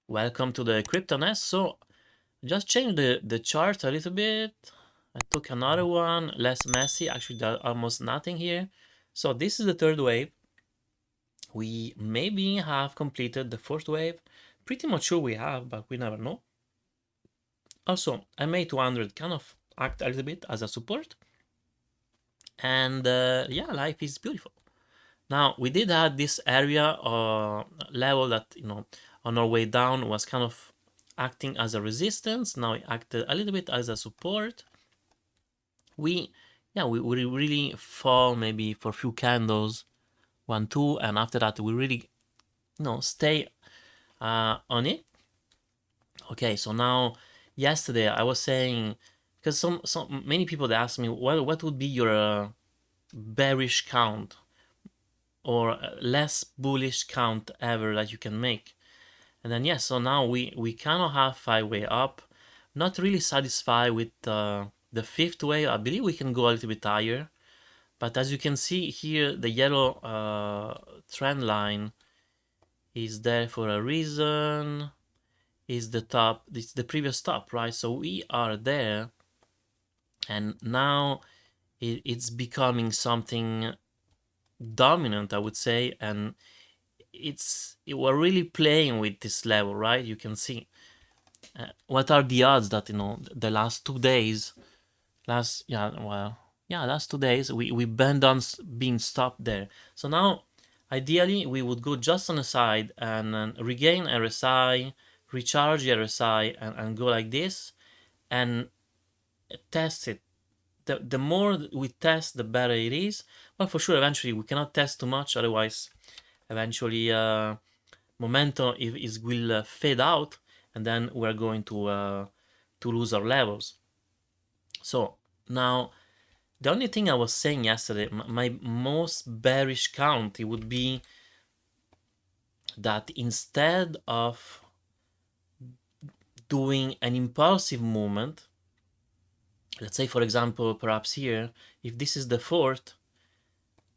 Welcome to the CryptoNest. So just change the chart a little bit. I took another one, less messy. Actually, there's almost nothing here. So this is the third wave. We maybe have completed the fourth wave. Pretty much sure we have, but we never know. Also, MA 200 kind of act a little bit as a support. And yeah, life is beautiful. Now, we did have this area level that, on our way down was kind of acting as a resistance. Now it acted a little bit as a support. We really fall maybe for a few candles, 1, 2, and after that we really, stay on it. Okay, so now yesterday I was saying, because some many people they asked me what would be your bearish count or less bullish count ever that you can make. And then yes, so now we kind of have 5-way up. Not really satisfied with the 5th way. I believe we can go a little bit higher. But as you can see here, the yellow trend line is there for a reason. Is the top, it's the previous top, right? So we are there. And now it's becoming something dominant, I would say. And we're really playing with this level, right? You can see. What are the odds that the last 2 days, last 2 days we bend on being stopped there. So now ideally we would go just on the side and regain RSI, recharge the RSI, and go like this and test it. The more we test, the better it is. Well, for sure, eventually we cannot test too much, otherwise eventually momentum will fade out, and then we're going to lose our levels. So now the only thing I was saying yesterday, my most bearish count, it would be that instead of doing an impulsive movement, let's say for example perhaps here, if this is the 4th,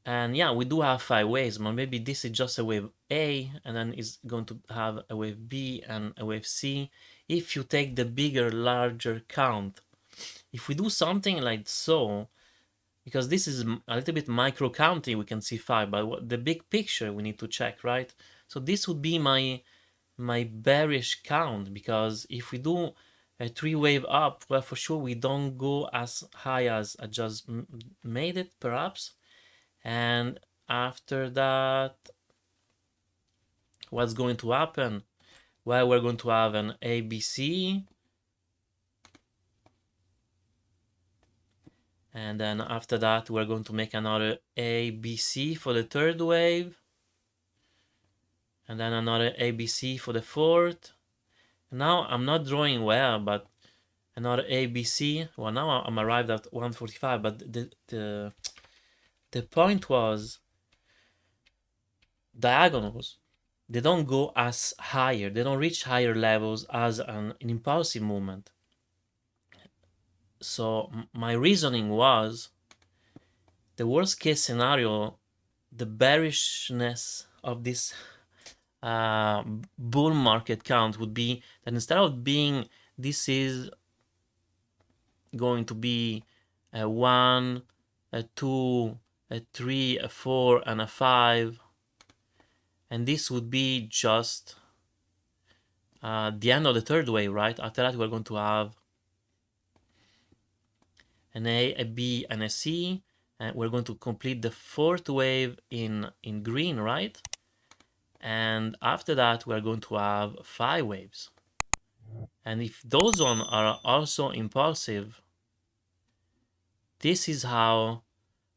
and yeah, we do have 5 waves, but maybe this is just a wave A, and then it's going to have a wave B and a wave C. If you take the bigger, larger count, if we do something like so, because this is a little bit micro counting, we can see 5, but the big picture we need to check, right? So this would be my bearish count, because if we do a 3-wave up, well, for sure we don't go as high as I just made it, perhaps. And after that, what's going to happen? Well, we're going to have an ABC, and then after that we're going to make another ABC for the 3rd wave, and then another ABC for the 4th. Now I'm not drawing well, but another ABC. Well, now I'm arrived at 145, but the point was diagonals, they don't go as higher, they don't reach higher levels as an impulsive movement. So my reasoning was, the worst case scenario, the bearishness of this bull market count would be that instead of being, this is going to be a 1, a 2, a 3, a 4, and a 5, and this would be just the end of the 3rd wave, right? After that we're going to have an A, a B, and a C, and we're going to complete the 4th wave in green, right? And after that we're going to have 5 waves, and if those one are also impulsive, this is how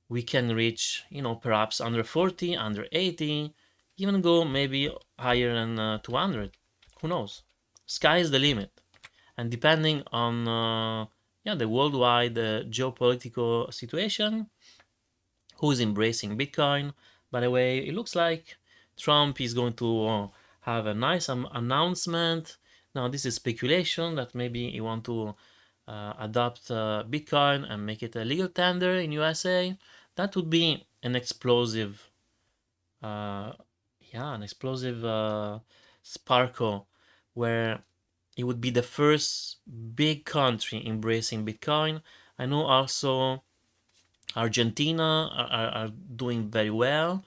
we can reach, perhaps under 40, under 80, even go maybe higher than 200. Who knows? Sky is the limit. And depending on the worldwide geopolitical situation, who's embracing Bitcoin. By the way, it looks like Trump is going to have a nice announcement. Now, this is speculation that maybe he want to adopt Bitcoin and make it a legal tender in USA. That would be an explosive, an explosive sparkle where it would be the first big country embracing Bitcoin. I know also Argentina are doing very well,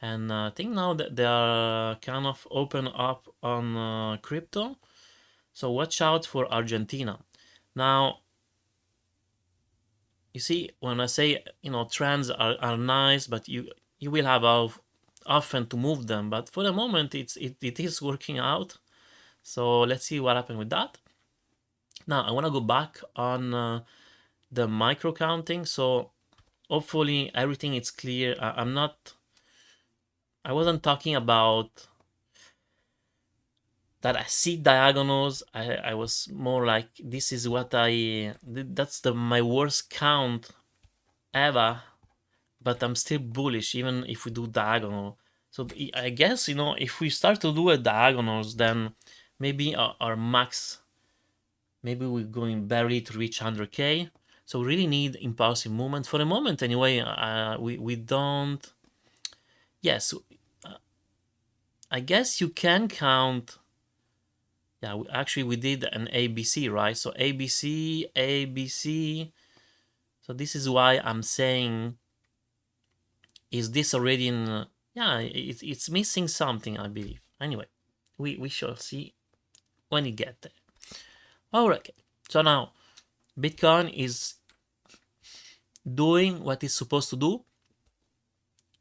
and I think now that they are kind of open up on crypto. So watch out for Argentina. Now, you see, when I say, trends are nice, but you will have often to move them. But for the moment, it is working out. So let's see what happened with that. Now I want to go back on the micro counting. So hopefully everything is clear. I wasn't talking about that I see diagonals. I was more like, this is what that's my worst count ever, but I'm still bullish even if we do diagonal. So I guess, if we start to do a diagonals, then maybe our max, maybe we're going barely to reach 100k. So we really need impulsive movement for the moment anyway. We don't. Yes, I guess you can count. Yeah, actually we did an ABC, right? So ABC, ABC. So this is why I'm saying, is this already in? Yeah, it's missing something, I believe. Anyway, we shall see when it get there. All right. So now Bitcoin is doing what it's supposed to do.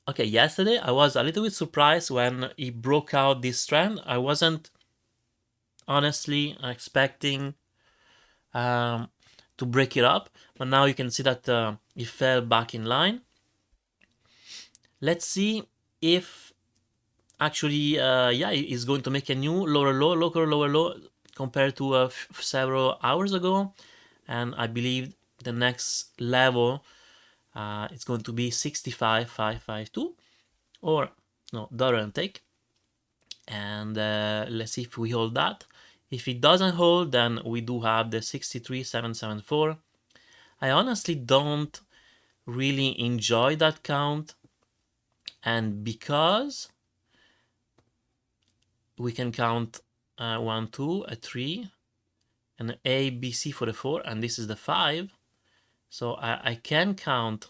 Okay, yesterday I was a little bit surprised when it broke out this trend. I wasn't honestly expecting to break it up, but now you can see that it fell back in line. Let's see if actually yeah, it's going to make a new lower low, lower low compared to several hours ago, and I believe the next level it's going to be 65,552, or no, dollar intake, and let's see if we hold that. If it doesn't hold, then we do have the 63,774. I honestly don't really enjoy that count, and because we can count 1, 2, a 3, and A, B, C for the 4, and this is the 5. So I can count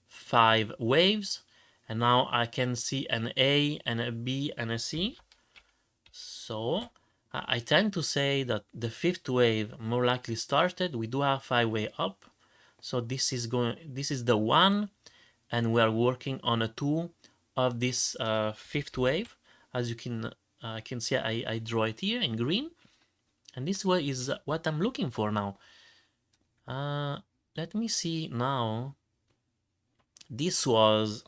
5 waves, and now I can see an A and a B and a C. So I tend to say that the 5th wave more likely started. We do have 5 way up, so this is the 1, and we are working on a 2 of this 5th wave. As you can see, I draw it here in green, and this way is what I'm looking for now. Let me see now. This was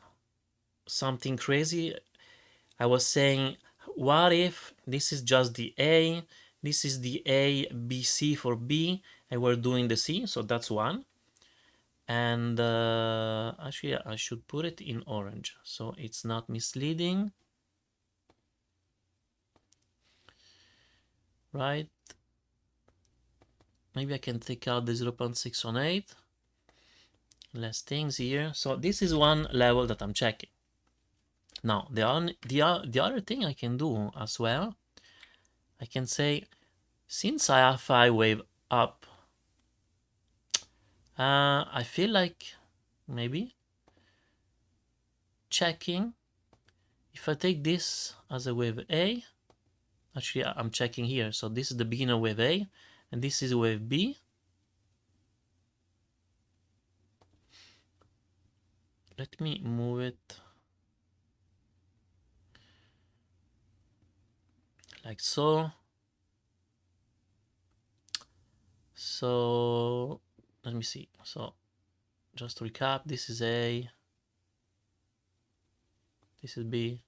something crazy. I was saying, what if this is just the A, this is the A, B, C for B, and we're doing the C, so that's 1. And actually I should put it in orange so it's not misleading, right? Maybe I can take out the 0.618, less things here. So this is one level that I'm checking. Now the other thing I can do as well, I can say, since I have 5 wave up, I feel like maybe checking if I take this as a wave A. Actually I'm checking here, so this is the beginner wave A and this is wave B. Let me move it like so. So let me see. So just to recap, this is A, this is B.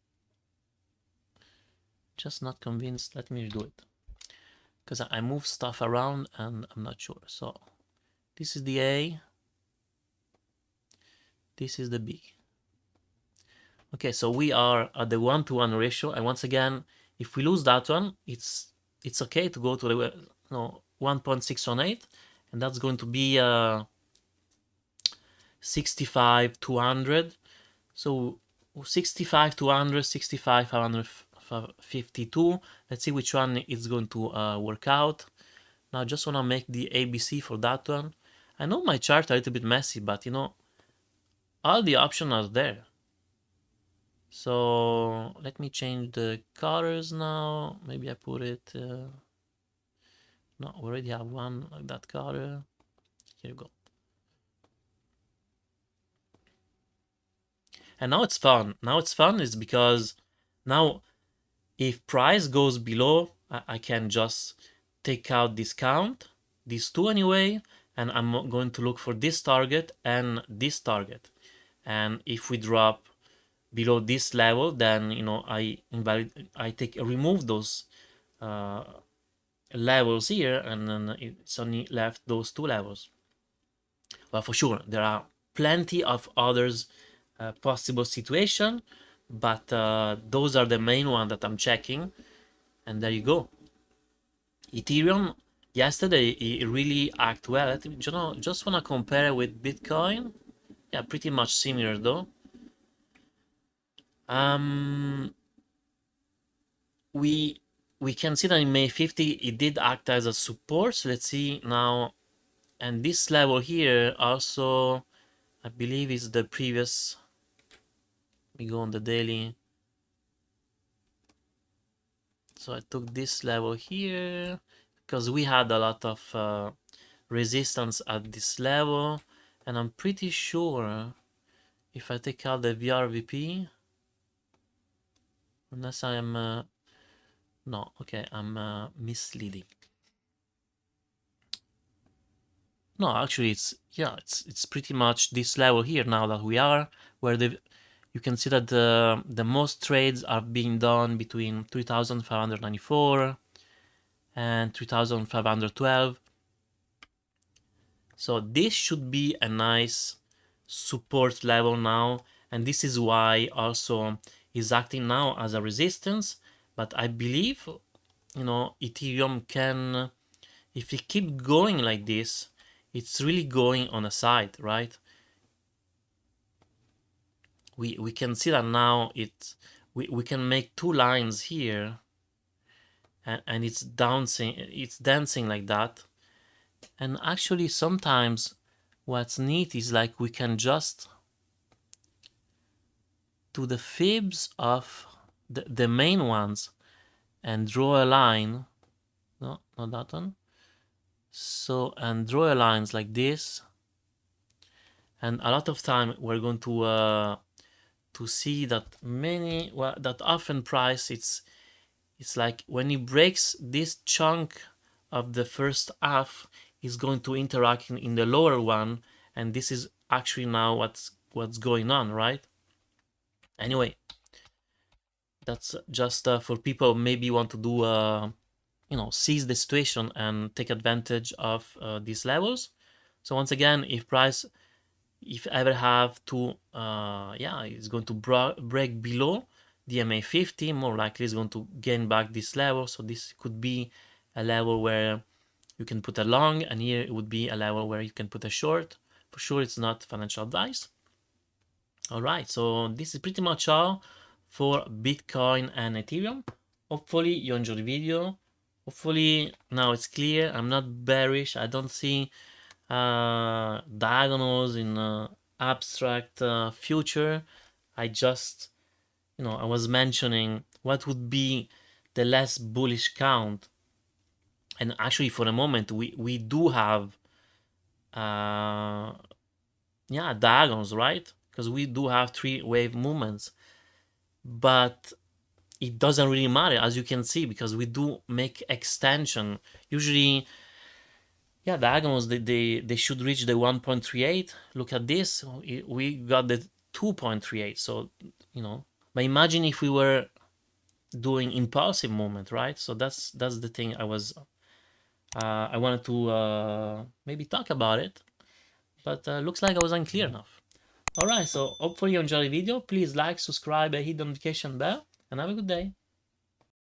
Just not convinced. Let me redo it because I move stuff around and I'm not sure. So this is the A, this is the B. Okay, so we are at the 1-to-1 ratio, and once again, if we lose that one, it's okay to go to the 1.618, and that's going to be 65 200. So 65 200, 65 52. Let's see which one is going to work out. Now I just want to make the ABC for that one. I know my chart are a little bit messy, but you know, all the options are there. So let me change the colors now. Maybe I put it, no, we already have one like that color. Here you go. And now it's fun. Now it's fun is because now if price goes below, I can just take out discount, these two anyway, and I'm going to look for this target and this target. And if we drop below this level, then you know I remove those levels here, and then it's only left those two levels. Well, for sure there are plenty of others possible situation, but those are the main one that I'm checking. And there you go. Ethereum yesterday it really acted well. You know, just want to compare with Bitcoin. Yeah, pretty much similar though. We can see that in May 50 it did act as a support. So let's see now, and this level here also I believe is the previous. We go on the daily. So I took this level here because we had a lot of resistance at this level, and I'm pretty sure if I take out the VRVP, unless I am no, okay, I'm misleading. No, actually it's, yeah, it's pretty much this level here now that we are, where you can see that the most trades are being done between 3,594 and 3,512. So this should be a nice support level now, and this is why also is acting now as a resistance. But I believe, you know, Ethereum can, if it keep going like this, it's really going on a side, right? We can see that now we can make two lines here, and it's dancing like that. And actually sometimes what's neat is like we can just to the fibs of the main ones and draw a line. No, not that one. So, and draw a lines like this. And a lot of time we're going to see that that often price it's like when it breaks this chunk of the first half is going to interact in the lower one, and this is actually now what's going on, right? Anyway, that's just for people maybe want to do you know, seize the situation and take advantage of these levels. So once again, if price if ever have to yeah, it's going to break below the MA 50, more likely is going to gain back this level. So this could be a level where you can put a long, and here it would be a level where you can put a short. For sure, it's not financial advice. All right, so this is pretty much all for Bitcoin and Ethereum. Hopefully you enjoyed the video. Hopefully now it's clear. I'm not bearish. I don't see diagonals in abstract future. I just, you know, I was mentioning what would be the less bullish count, and actually for the moment we do have yeah, diagonals, right? Because we do have 3 wave movements, but it doesn't really matter, as you can see, because we do make extension usually. Yeah, diagonals, they should reach the 1.38. Look at this, we got the 2.38. So, you know, but imagine if we were doing impulsive movement, right? So that's the thing I was I wanted to maybe talk about it, but looks like I was unclear enough. All right, so hopefully you enjoyed the video. Please like, subscribe, and hit the notification bell, and have a good day.